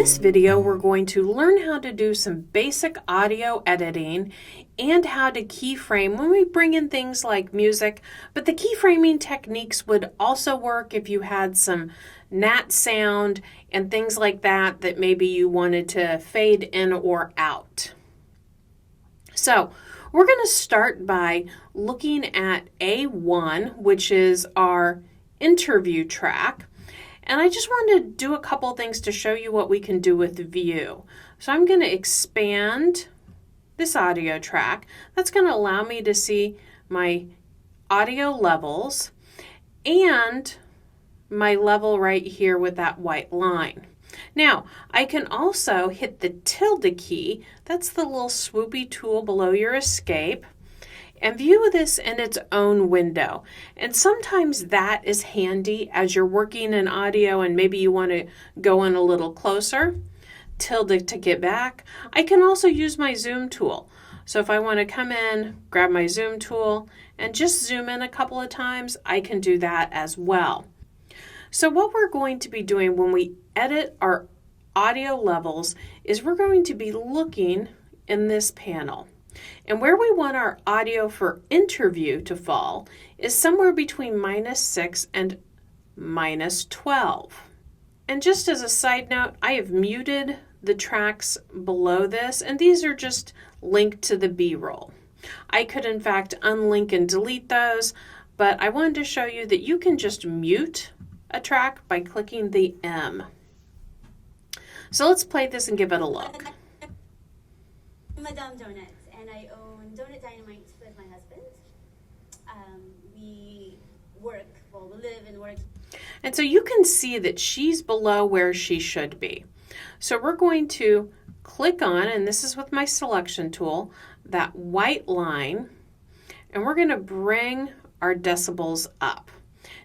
this video, we're going to learn how to do some basic audio editing and how to keyframe when we bring in things like music, but the keyframing techniques would also work if you had some nat sound and things like that that maybe you wanted to fade in or out. So we're going to start by looking at A1, which is our interview track. And I just wanted to do a couple things to show you what we can do with view. So I'm going to expand this audio track. That's going to allow me to see my audio levels and my level right here with that white line. Now, I can also hit the tilde key. That's the little swoopy tool below your escape, and view this in its own window. And sometimes that is handy as you're working in audio and maybe you want to go in a little closer. Tilde to get back. I can also use my zoom tool. So if I want to come in, grab my zoom tool, and just zoom in a couple of times, I can do that as well. So what we're going to be doing when we edit our audio levels is we're going to be looking in this panel. And where we want our audio for interview to fall is somewhere between -6 and -12. And just as a side note, I have muted the tracks below this, and these are just linked to the B-roll. I could in fact unlink and delete those, but I wanted to show you that you can just mute a track by clicking the M. So let's play this and give it a look. Madame Donuts, and I own Donut Dynamite with my husband. We live and work. And so you can see that she's below where she should be. So we're going to click on, and this is with my selection tool, that white line, and we're going to bring our decibels up.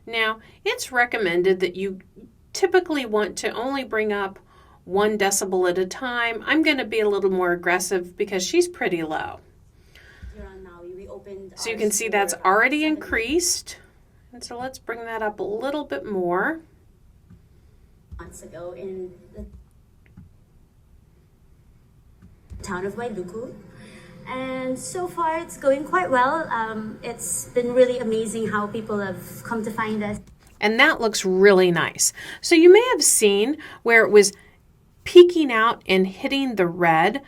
Now, it's recommended that you typically want to only bring up 1 decibel at a time. I'm going to be a little more aggressive because she's pretty low. So you can see that's already increased. And so let's bring that up a little bit more. Months ago in the town of Wailuku. And so far it's going quite well. It's been really amazing how people have come to find us. And that looks really nice. So you may have seen where it was peeking out and hitting the red.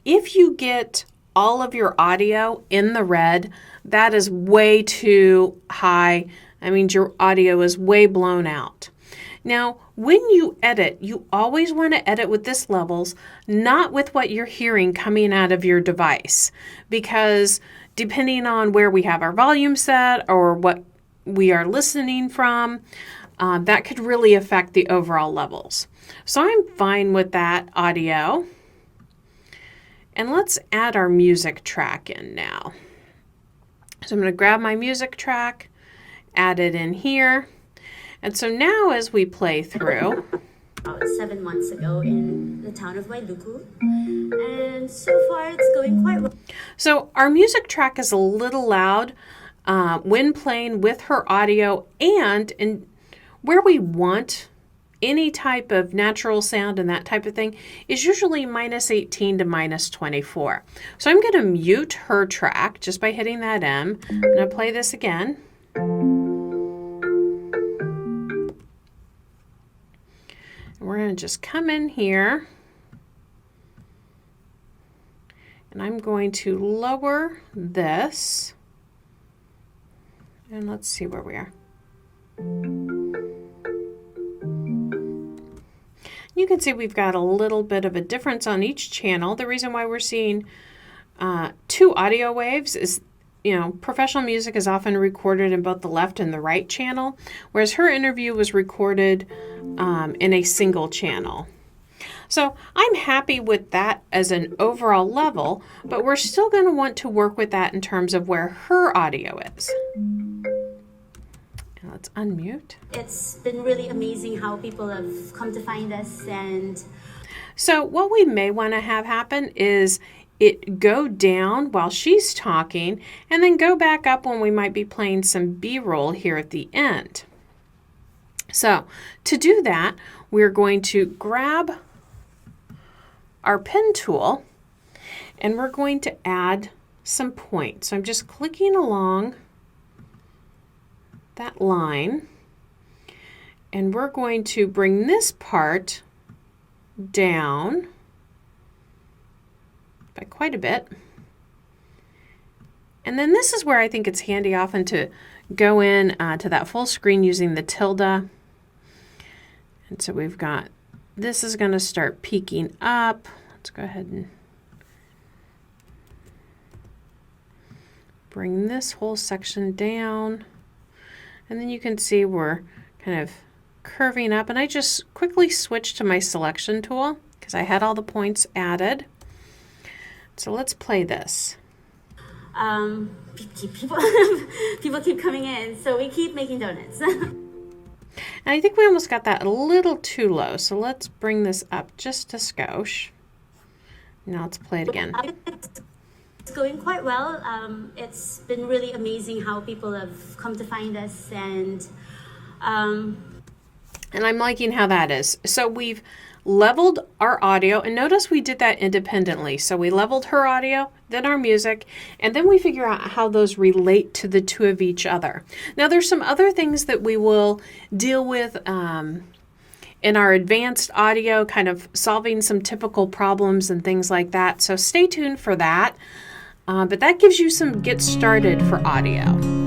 If you get all of your audio in the red, that is way too high. I mean, your audio is way blown out. Now, when you edit, you always want to edit with this levels, not with what you're hearing coming out of your device, because depending on where we have our volume set or what we are listening from, that could really affect the overall levels. So I'm fine with that audio. And let's add our music track in now. So I'm going to grab my music track, add it in here. And so now as we play through, about 7 months ago in the town of Wailuku, and so far it's going quite well. So our music track is a little loud when playing with her audio, and in where we want any type of natural sound and that type of thing is usually -18 to -24. So I'm going to mute her track just by hitting that M. I'm going to play this again. We're going to just come in here, and I'm going to lower this, and let's see where we are. You can see we've got a little bit of a difference on each channel. The reason why we're seeing 2 audio waves is, professional music is often recorded in both the left and the right channel, whereas her interview was recorded in a single channel. So I'm happy with that as an overall level, but we're still going to want to work with that in terms of where her audio is. Let's unmute. It's been really amazing how people have come to find us. And so what we may want to have happen is it go down while she's talking and then go back up when we might be playing some B-roll here at the end. So to do that, we're going to grab our pen tool, and we're going to add some points. So I'm just clicking along that line, and we're going to bring this part down by quite a bit. And then this is where I think it's handy often to go in to that full screen using the tilde. And so we've got, this is going to start peeking up. Let's go ahead and bring this whole section down. And then you can see we're kind of curving up. And I just quickly switched to my selection tool because I had all the points added. So let's play this. People keep coming in, so we keep making donuts. And I think we almost got that a little too low, so let's bring this up just a skosh. Now let's play it again. It's going quite well. It's been really amazing how people have come to find us, and I'm liking how that is. So we've leveled our audio, and notice we did that independently. So we leveled her audio, then our music, and then we figure out how those relate to the two of each other. Now there's some other things that we will deal with in our advanced audio, kind of solving some typical problems and things like that. So stay tuned for that. But that gives you some get started for audio.